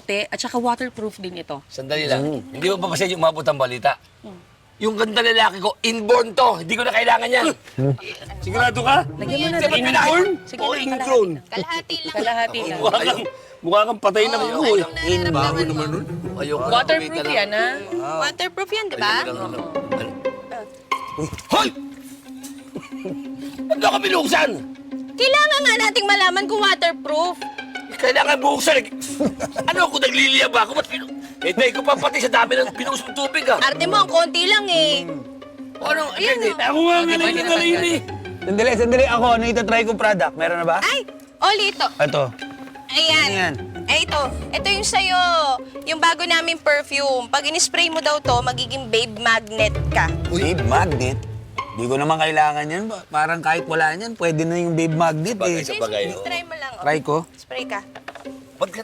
At saka waterproof din ito. Sandali lang. Hindi mo pa yung umabot ang balita. Yung ganda lalaki ko, inborn to. Hindi ko na kailangan yan. Sigurado ka? Lagyan mo na Dapat rin. pinakain. Sige O na, ingrown? Kalahati lang. kalahati lang. Mukha kang patay na Oo, buhay. anong nararamdaman mo? Ayoko na. Waterproof yan, ha? Waterproof yan, di ba? Hoy! Ano ka binuksan? Kailangan nga nating malaman kung waterproof. Kailangan buksan. Ano ako, nagliliyab ako? Ba't Hindi ko pa pati sa dami ng pinusong tubig, ah. Arte mo, ang konti lang eh. Ano? Ayan, Hindi. Ako nga nga nagkakalain eh. Sandali. Ako, ano itatry kong product? Meron na ba? Ay, Oli, ito. Ito. Ayan. Ano yan? Ay, ito. Ito yung sa'yo. Yung bago naming perfume. Pag in-spray mo daw to, magiging babe magnet ka. Babe magnet? Di ko naman kailangan yan. Parang kahit wala yan, pwede na yung babe magnet eh. Sabagay, Try mo lang. Oh. Try ko. Spray ka. Ba't